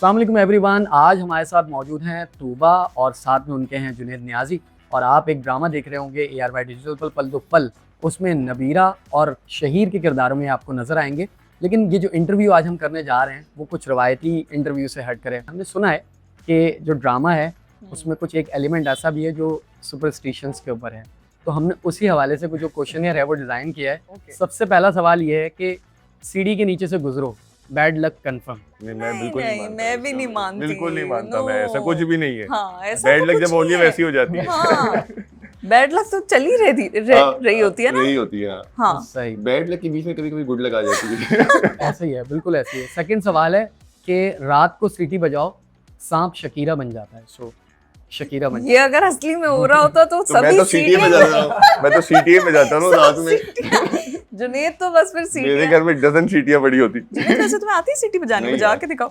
अस्सलाम वालेकुम एवरीवन। आज हमारे साथ मौजूद हैं तूबा और साथ में उनके हैं जुनैद नियाजी। और आप एक ड्रामा देख रहे होंगे ARY डिजिटल पर पल दो पल। उसमें नबीरा और शहीर के किरदारों में आपको नज़र आएंगे। लेकिन ये जो इंटरव्यू आज हम करने जा रहे हैं वो कुछ रवायती इंटरव्यू से हट कर है। हमने सुना है कि जो ड्रामा है उसमें कुछ एक एलिमेंट ऐसा भी है जो सुपरस्टिशंस के ऊपर है। तो हमने उसी हवाले से कुछ जो क्वेश्चन है वो डिज़ाइन किया है। सबसे पहला सवाल ये है कि सीढ़ी के नीचे से गुजरो, बैड लक कंफर्म। नहीं, मैं बिल्कुल नहीं मानता। मैं भी नहीं मानती। बिल्कुल नहीं मानता No. मैं, ऐसा कुछ भी नहीं है। हाँ, ऐसा बैड तो लक कुछ जब होती है नहीं वैसी हो जाती है। हाँ, बैड लक तो चल ही रही होती है ना। रही होती है। हाँ, सही, बैड लक के बीच में कभी कभी गुड लक आ जाती है। ऐसे ही है, बिल्कुल ऐसे ही है। सेकंड सवाल है कि रात को सीटी बजाओ, सांप शकीरा बन जाता है। सो शकीरा बन ये अगर असली में हो रहा होता तो तो मैं सभी तो सीटीए में जाता हूँ। मैं तो सीटीए में जाता हूँ रात में। जुनैद तो बस फिर सीटी। मेरे घर में डजन सीटियां पड़ी होती। जुनैद वैसे तुम्हें आती है सीटी बजानी? नहीं बजा यार। के दिखाओ।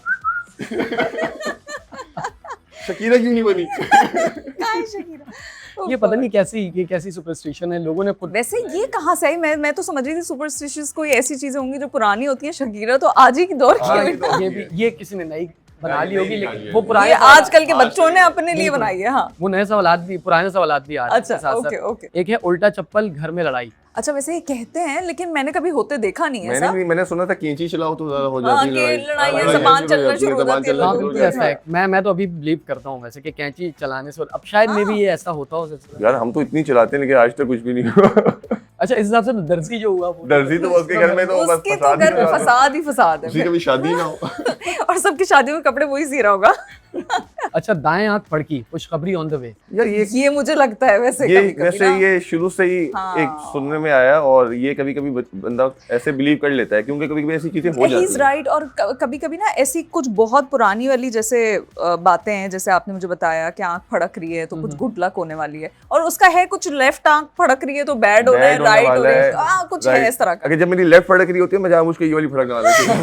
शकीरा क्यों नहीं बनी? काय शकीरा? ये पता नहीं कैसी सुपरस्टिशन है, लोगों ने खुद। वैसे ये कहाँ से आई? मैं तो समझ रही थी सुपरस्टिशियस कोई ऐसी चीजें होंगी जो पुरानी होती हैं। शकीरा तो आज ही की दौर की हाँ, हुई। ये तो ये भी ये किसी ने नई बना ली नई होगी, निकाली लेकिन है। वो ये पुराने आजकल के बच्चों ने अपने लिए बिल्कुल। बनाई है। हाँ, वो नए सवालात भी, पुराने सवालात भी आ रहे हैं अच्छा, इसके साथ-साथ। Okay, okay. एक है उल्टा चप्पल घर में लड़ाई। अच्छा, वैसे ये कहते हैं लेकिन मैंने कभी होते देखा नहीं है ऐसा। मैंने सुना था कैंची चलाओ तो ज्यादा हो हाँ, जाती है कि लड़ाई लड़ाई ज़बान चलना हो जाती है, शुरू हो ज़बान जाती है चलना हाँ, लोगों शुरू बिल्कुल हो की। ऐसा जाती है। मैं तो अभी बिलीव करता हूँ वैसे कि कैंची चलाने से, अब शायद में भी ये ऐसा होता हो सकता है। यार हम तो इतनी चलाते हैं लेकिन आज तक कुछ भी नहीं हुआ। अच्छा, इस हिसाब से तो दर्जी जो हुआ वो दर्जी तो उसके घर में तो बस उसके तो घर में फसाद ही फसाद उसी है कभी शादी ना हो। और सबकी शादियों में कपड़े वही सी रहा होगा। अच्छा, दाएं आंख फड़की, खुशखबरी ऑन द वे। यार ये मुझे लगता है वैसे ये कभी-कभी वैसे ना। ये शुरू से ही हाँ। एक सुनने में आया और ये कभी कभी बंदा ऐसे बिलीव कर लेता है क्योंकि कभी कभी ऐसी चीजें हो He's जाती हैं। right। और कभी कभी ना ऐसी कुछ बहुत पुरानी वाली जैसे बातें हैं, जैसे आपने मुझे बताया कि आंख फड़क रही है तो कुछ गुड लक होने वाली है, और उसका है कुछ लेफ्ट आंख फड़क रही है तो बैड हो रहा है, Bad होने राइट हो वाला रहा है। है, हाँ, कुछ right। है इस तरह का। अगर जब मेरी लेफ्ट फड़क रही होती है मैं जहाँ मुझको ये वाली फड़क लगा देती हूँ।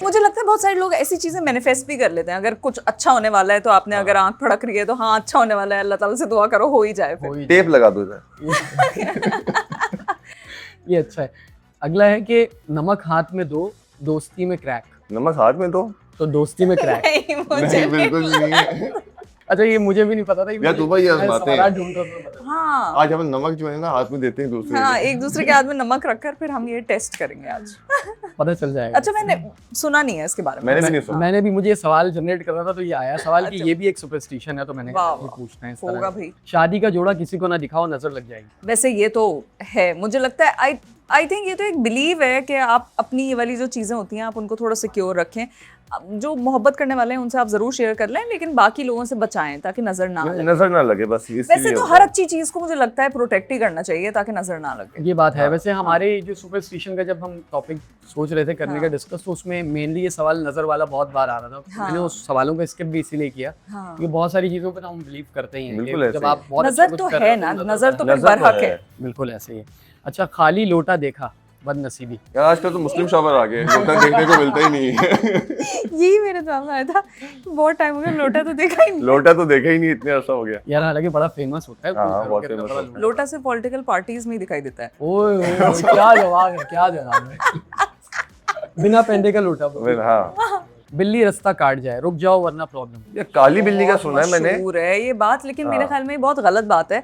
मुझे लगता है बहुत सारे लोग ऐसी चीजें मैनिफेस्ट भी कर लेते हैं। अगर कुछ अच्छा होने वाला है तो आपने अगर आंख फड़क रही है तो हाँ, अच्छा होने वाला है, अल्लाह ताला से दुआ करो हो ही जाए फिर। टेप लगा दो इधर। ये अच्छा है। अगला है कि नमक हाथ में दो, दोस्ती में क्रैक। नमक हाथ में दो। तो दोस्ती में क्रैक। नहीं, मुझे नहीं बिल्कुल नहीं है। अच्छा, ये मुझे भी नहीं पता था। यार तू भाई ये बातें हैं। सवाल ढूंढ रहा था। हाँ आज हम नमक जो है ना हाथ में देते हैं दूसरे हाँ, को। एक दूसरे के हाथ में नमक रखकर फिर हम ये टेस्ट करेंगे आज। पता चल जाएगा। अच्छा, मैंने सुना नहीं है इसके बारे में। मैंने भी नहीं सुना। मैंने भी, मुझे ये सवाल जनरेट करना था तो ये आया सवाल कि अच्छा। ये भी एक सुपरस्टिशन है, तो मैंने वाह, ये वाह। पूछना है इस होगा तरह। भाई। शादी का जोड़ा किसी को ना दिखाओ, नजर लग जाएगी। वैसे ये तो है, मुझे लगता है आई थिंक ये तो एक बिलीव है कि आप अपनी ये वाली जो चीज़ें होती हैं आप उनको थोड़ा सिक्योर रखें। अब जो मोहब्बत करने वाले हैं उनसे आप ज़रूर शेयर कर लें, लेकिन बाकी लोगों से बचाएं ताकि नज़र ना लगे। नजर ना लगे बस वैसे इसलिए तो होता हर है। अच्छी चीज़ को मुझे लगता है प्रोटेक्ट ही करना चाहिए ताकि नज़र ना लगे। ये बात है। वैसे हमारे जो सुपरस्टिशन का जब हम टॉपिक सोच रहे थे करने का हाँ। डिस्कस, तो उसमें मेनली ये सवाल नजर वाला बहुत बार आ रहा था। हाँ। मैंने उस सवालों का स्किप भी इसीलिए किया हाँ, क्योंकि बहुत सारी चीजों पर हम बिलीव करते ही हैं कि बिल्कुल ऐसे जब ही आप बहुत नज़र अच्छा तो कुछ कर है रहे ना, हो नज़र तो फिर नजर तो बरहक है। है। बिल्कुल ऐसे ही है। अच्छा, खाली लोटा देखा, बदनसीबी। यार आजकल तो मुस्लिम शॉपर आ गए, लोटा देखने को मिलता ही नहीं है। यही मेरे दिमाग में आया था, बहुत टाइम हो गया, लोटा तो देखा ही नहीं। लोटा तो देखा ही नहीं, इतने अर्सा हो गया। यार हालांकि बड़ा फेमस होता है। हाँ, कोई बहुत घरों के famous अंदर होता है। लोटा से पॉलिटिकल पार्टीज में ही दिखाई देता है। ओए ओए, क्या जवाब है, क्या जवाब है। बिना पहनने का लोटा। हाँ बिल्ली रास्ता काट जाए, रुक जाओ वरना प्रॉब्लम। ये काली बिल्ली का बहुत सुना है मैंने। मशहूर है ये बात, लेकिन मेरे हाँ। ख्याल में ये बहुत गलत बात है।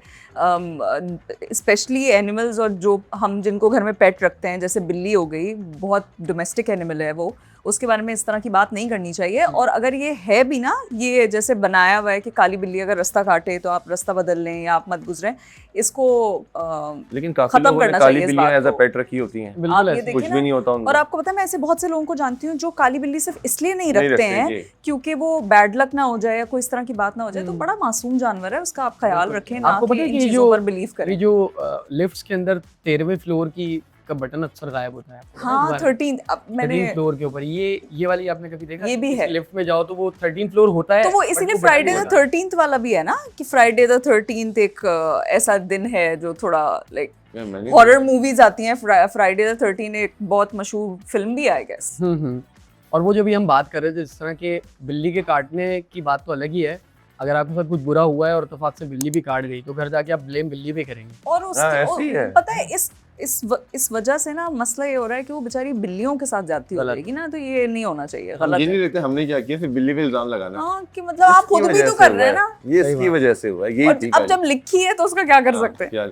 स्पेशली एनिमल्स, और जो हम जिनको घर में पेट रखते हैं, जैसे बिल्ली हो गई, बहुत डोमेस्टिक एनिमल है वो, उसके बारे में इस तरह की बात नहीं करनी चाहिए। और अगर ये है भी ना, ये जैसे बनाया हुआ है कि काली बिल्ली अगर रास्ता काटे तो आप रास्ता बदल लें या आप मत गुजरें, इसको लेकिन काफी खत्म लोगों ने करना काली चाहिए इस बिल्लियां बात एज अ को। पेट रखी होती हैं। बिल्कुल आप ये ऐसे। देखिए कुछ भी ना, नहीं होता उनको। और आपको पता है मैं ऐसे बहुत से लोगों को जानती हूँ जो काली बिल्ली सिर्फ इसलिए नहीं नहीं रखते रखते, हैं जी। क्योंकि वो बैड लक ना हो जाए या कोई इस तरह की बात ना हो जाए। तो बड़ा मासूम जानवर है, उसका आप ख्याल रखें, ना आपको कि पता है इन कि ये चीजों पर जो बिलीव करें। ये जो लिफ्ट्स के अंदर 13वें फ्लोर की का बटन अक्सर गायब होता है। हाँ, 13 अब मैंने 13 फ्लोर के ऊपर ये वाली आपने कभी देखा? ये भी किसी है। लिफ्ट में जाओ तो वो 13 फ्लोर होता है, तो वो but इसीलिए बटन फ्राइडे नहीं द होता। 13th वाला भी है ना, कि फ्राइडे द 13th एक ऐसा दिन है जो थोड़ा लाइक यार मैंने हॉरर मूवीज आती हैं। फ्राइडे द 13 एक बहुत मशहूर फिल्म भी आई गेस। और वो जो भी हम बात कर रहे थे, जिस तरह के बिल्ली के काटने की बात तो अलग ही है। अगर आपके साथ कुछ बुरा हुआ है और इत्तेफाक से बिल्ली भी काट गई तो घर जाके आप ब्लेम बिल्ली पे करेंगे। और हाँ, उसके ऐसे ही है। पता है इस वजह से ना मसला ये हो रहा है कि वो बेचारी बिल्लियों के साथ जाती हो गलत। जाएगी ना, तो ये नहीं होना चाहिए, हम गलत ये है। नहीं देखते हमने क्या किया, फिर बिल्ली पे इल्जाम लगाना। हाँ कि मतलब आप इसकी खुद भी वजह तो से कर हुआ रहे हैं है। ना, ये सही इसकी बात। वजह से हुआ है, यही और ठीक अब है। जब लिखी है तो उसका क्या कर सकते हैं। क्या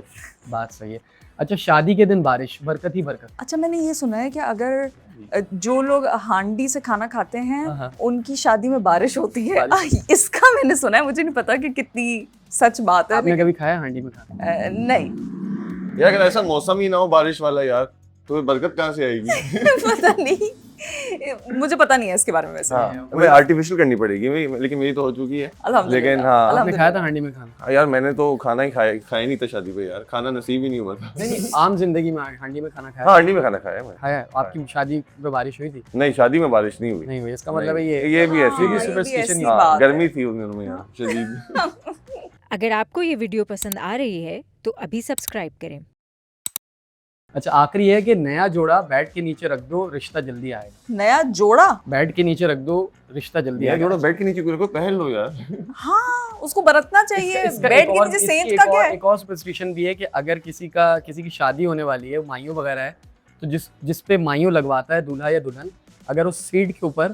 बात सही है। अच्छा, शादी के दिन बारिश, बरकत ही बरकत। अच्छा, मैंने ये सुना है कि अगर जो लोग हांडी से खाना खाते हैं हाँ। उनकी शादी में बारिश होती है। बारिश। इसका मैंने सुना है, मुझे नहीं पता कि कितनी सच बात है, आपने कभी खाया हांडी में खाना? नहीं। यार अगर ऐसा मौसम ही ना हो बारिश वाला यार, तो फिर बरकत कहाँ से आएगी? पता नहीं, मुझे पता नहीं है इसके बारे में वैसे। हाँ, हमें आर्टिफिशियल करनी पड़ेगी, लेकिन मेरी तो हो चुकी है। अल्हम्दुलिल्लाह, लेकिन हाँ आपने खाया था हांडी में खाना? यार मैंने तो खाना ही खाया नहीं था शादी पे यार, खाना नसीब ही नहीं हुआ था। नहीं, आम जिंदगी में हांडी में खाना खाया? हाँ हांडी में खाना खाया मैं। खाया है। आपकी शादी में बारिश हुई थी? नहीं शादी में बारिश नहीं हुई। नहीं हुई, इसका मतलब है ये ये भी ऐसी हाँ, है। ये भी superstition ऐसी ही- हाँ, बात है। गर्मी थी उन दिनों में यार शदीद। अगर आपको ये वीडियो पसंद आ रही है तो अभी सब्सक्राइब करें। अच्छा, आखिरी है कि नया जोड़ा बेड के नीचे रख दो, रिश्ता जल्दी आएगा। नया जोड़ा, बेड के नीचे रख दो, रिश्ता जल्दी यार आएगा। जोड़ा बेड के नीचे क्यों रखो, पहन लो यार। हाँ उसको बरतना चाहिए। इसका बेड एक के और- नीचे इसकी सेंट एक का और- क्या है? एक और सुपरस्टिशन भी है कि अगर किसी की शादी होने वाली है, माइयों वगैरह है, तो जिस पे माइयों लगवाता है दूल्हा या दुल्हन, अगर उस सीट के ऊपर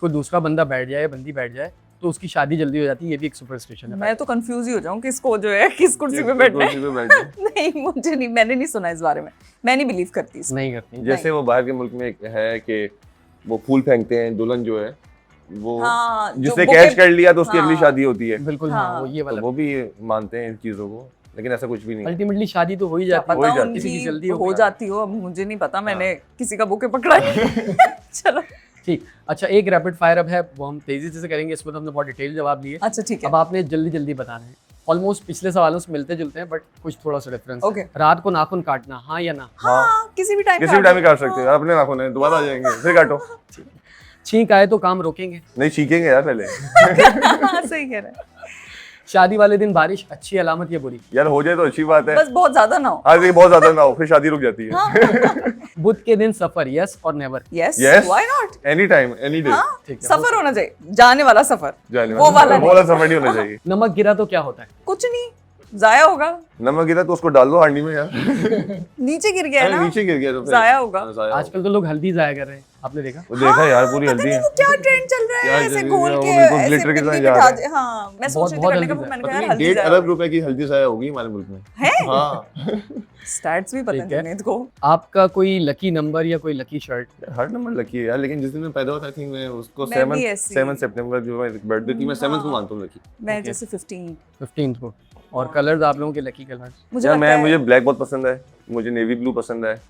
कोई दूसरा बंदा बैठ जाए, बंदी बैठ जाए, तो उसकी शादी जल्दी हो जाती है। ये भी एक सुपरस्टिशन है। मैं तो कंफ्यूज ही हो जाऊं किसको जो है किस कुर्सी पे बैठना है। कुर्सी पे बैठ जाओ। नहीं, मुझे नहीं, मैंने नहीं सुना इस बारे में, मैं नहीं बिलीव करती इसमें। नहीं करती। जैसे वो बाहर के मुल्क में एक है कि वो फूल फेंकते हैं, दुल्हन जो है वो हाँ, जो जिसने बुके- कैच कर लिया तो उसकी अगली हाँ। शादी होती है। बिल्कुल हाँ। हाँ, वो ये तो वाला। वो भी मानते हैं इन चीजों को, लेकिन ऐसा कुछ भी नहीं है। अल्टीमेटली शादी तो हो ही क्या जाती है। पता जाती है। किसी की उनकी जल्दी हो गई। जाती हो, अब मुझे नहीं पता, मैंने किसी का बुके पकड़ा है। चलो ठीक। अच्छा, एक रैपिड फायर अब है, वो हम तेजी से करेंगे। इसमें तो हमने बहुत डिटेल जवाब दिए। अच्छा ठीक है। अब आपने जल्दी जल्दी बताना है। ऑलमोस्ट पिछले सवालों से मिलते जुलते हैं, बट कुछ थोड़ा सा डिफरेंस Okay. है। रात को नाखून काटना, हाँ या ना? हाँ किसी भी टाइम किसी भी टाइम में काट सकते हो, अपने नाखून है, दोबारा आ जाएंगे, फिर काटो। छींक आए तो काम रोकेंगे? नहीं सीखेंगे यार पहले। हाँ, सही कह रहे हैं। शादी वाले दिन बारिश अच्छी अलामत या बुरी? यार हो जाए तो अच्छी बात है। बस बहुत ज्यादा ना हो। आज ये बहुत ज्यादा ना हो, फिर शादी रुक जाती है। बुध के दिन सफर, यस और never? Yes, Yes. Why not. Any time any day. हाँ, ठीक है। सफर होना चाहिए, जाने वाला सफर, जाने वो वाला वो वाला सफर नहीं होना चाहिए। नमक गिरा तो क्या होता है? कुछ नहीं, जाया होगा। नमक गिरा तो उसको डाल दो हांडी में यार। नीचे गिर गया है अरे ना, नीचे गिर गया तो फिर जाया होगा। हाँ, जाया होगा। आजकल तो लोग हल्दी जाया कर रहे हैं, आपने देखा? वो देखा यार पूरी हल्दी है। वो क्या ट्रेंड चल रहा क्या है, ऐसे चल घोल रहा है, के वो बिल्कुल ऐसे glitter के साथ पिन्नी जा बिठा रहा है। दे। हाँ मैं सोच बहुत- रही थी बहुत करने का, हल्दी फिर मैंने पता कहा नहीं यार हल्दी 1.5 जाया अरब रुपए की हल्दी जाया होगी हमारे मुल्क में। है। हाँ स्टैट्स भी पता ठीक है। नहीं को। आपका कोई लकी नंबर या कोई लकी शर्ट? हर नंबर लकी है यार, लेकिन जिस दिन मैं पैदा हुआ था, थिंक मैं उसको मैं भी ऐसी- 7 सितंबर जो है बर्थडे थी, मैं 7 को हाँ। मानता हूँ लकी। मैं Okay. जैसे 15 15 को। और कलर्स आप लोगों के लकी कलर्स? मुझे यार लगता है। मुझे ब्लैक बहुत पसंद है, मुझे नेवी ब्लू पसंद है,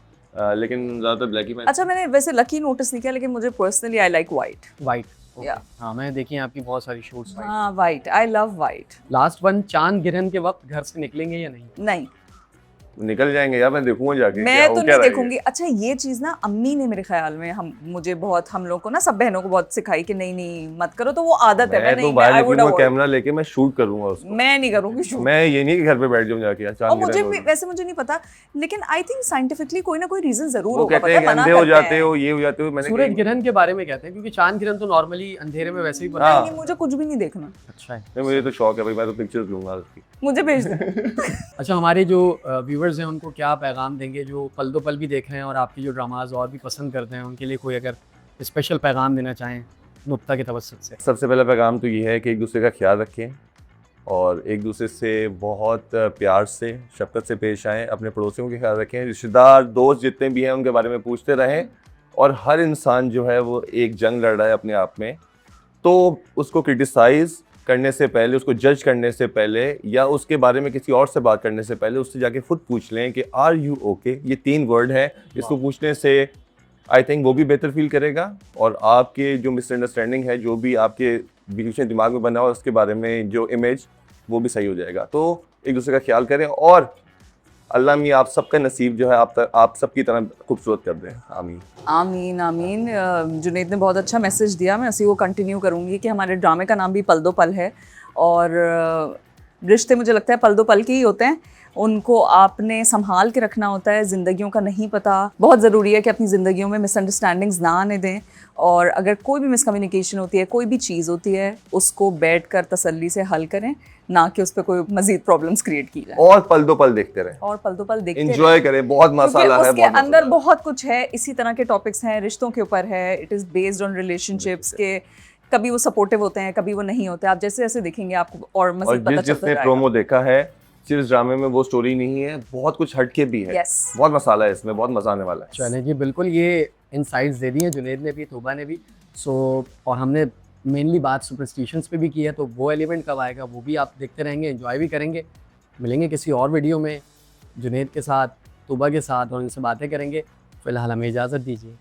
लेकिन ज्यादातर ब्लैक ही पहनता अच्छा मैंने वैसे लकी नोटिस नहीं किया, लेकिन मुझे personally I like white. White. Yeah. हाँ, मैं देखी हैं आपकी बहुत सारी शूट्स वाइट। हाँ white, I love white. Last one, चांद गिरहन के वक्त घर से निकलेंगे या नहीं? नहीं, हूँ। निकल जाएंगे यार, मैं देखूंगा जाके मैं क्या तो हो क्या नहीं रहा है। देखूंगी। अच्छा ये चीज ना अम्मी ने मेरे ख्याल में हम लोग को ना, सब बहनों को बहुत सिखाई कि नहीं नहीं मत करो, तो वो आदत है। मैं तो नहीं, बाहर I would निकलूंगा avoid। कैमरा लेके, मैं शूट करूंगा उसको। मैं नहीं करूंगी shoot। मैं ये नहीं कि घर पे बैठ जाऊं जाके यार, और चांद मुझे गिरहन भी हो। वैसे मुझे नहीं पता, लेकिन आई थिंक साइंटिफिकली कोई ना कोई रीजन जरूर वो होगा। कहते हैं कि मना अंधे हो करते जाते हैं। हो, ये हो जाते हो। मैंने सूरज कहीं- गिरहन के बारे में कहते हैं, क्योंकि चांद गिरहन तो नॉर्मली अंधेरे में वैसे ही पता हाँ। नहीं, मुझे कुछ भी नहीं देखना, अच्छा है। नहीं, मुझे तो शौक है भाई, मैं तो पिक्चर्स लूंगा उसकी। मुझे भेज दे। अच्छा, हमारे जो व्यूवर्स हैं उनको क्या पैगाम देंगे, जो पल दो पल भी देख रहे हैं और आपकी जो ड्रामाज और भी पसंद करते हैं, उनके लिए कोई अगर स्पेशल पैगाम देना चाहें नुक्ता के तवज्जुह से? सबसे पहला पैगाम तो ये है कि एक दूसरे का ख्याल रखें और एक दूसरे से बहुत प्यार से, शफकत से पेश आएँ। अपने पड़ोसियों का ख्याल रखें, रिश्तेदार दोस्त जितने भी हैं उनके बारे में पूछते रहें। और हर इंसान जो है वो एक जंग लड़ रहा है अपने आप में, तो उसको क्रिटिसाइज़ करने से पहले, उसको जज करने से पहले, या उसके बारे में किसी और से बात करने से पहले उससे जाके खुद पूछ लें कि आर यू ओके। ये 3 वर्ड है, इसको पूछने से आई थिंक वो भी बेहतर फील करेगा और आपके जो मिसअंडरस्टैंडिंग है, जो भी आपके बीच में दिमाग में बना हुआ उसके बारे में जो इमेज, वो भी सही हो जाएगा। तो एक दूसरे का ख्याल करें और अल्लाह मियाँ आप सबका नसीब जो है आप सबकी तरह खूबसूरत कर दें। आमीन आमीन आमीन। जुनैद ने बहुत अच्छा मैसेज दिया, मैं उसी को कंटिन्यू करूँगी कि हमारे ड्रामे का नाम भी पल दो पल है और रिश्ते मुझे लगता है पल दो पल के ही होते हैं, उनको आपने संभाल के रखना होता है, ज़िंदगियों का नहीं पता। बहुत ज़रूरी है कि अपनी ज़िंदगियों में मिसअंडरस्टैंडिंग्स ना आने दें, और अगर कोई भी मिसकम्युनिकेशन होती है, कोई भी चीज़ होती है, उसको बैठकर तसल्ली से हल करें, ना कि उस पर कोई मजीद प्रॉब्लम्स क्रिएट की जाए। और पल दो पल देखते रहे, और पल दो पल देखते एंजॉय करें। बहुत मसाला है, उसके बहुत अंदर मसाला बहुत कुछ है। इसी तरह के टॉपिक्स हैं, रिश्तों के ऊपर है, it is based on relationships के, कभी वो सपोर्टिव होते हैं, कभी वो नहीं होते। आप जैसे जैसे देखेंगे आपको और है। और मजीद पता चलता जिसने जाएगा। प्रोमो देखा है, सिर्फ ड्रामे में वो स्टोरी नहीं है, बहुत कुछ हटके भी है। Yes. बहुत मसाला है इसमें, बहुत मजा आने वाला है। चलें जी, बिल्कुल ये इनसाइट्स दे दी हैं जुनैद ने भी, तोबा ने भी। और हमने मेनली बात सुपरस्टिशंस पे भी की है, तो वो एलिमेंट कब आएगा वो भी आप देखते रहेंगे, एंजॉय भी करेंगे। मिलेंगे किसी और वीडियो में जुनैद के साथ, तोबा के साथ, और उनसे बातें करेंगे। फ़िलहाल हमें इजाज़त दीजिए।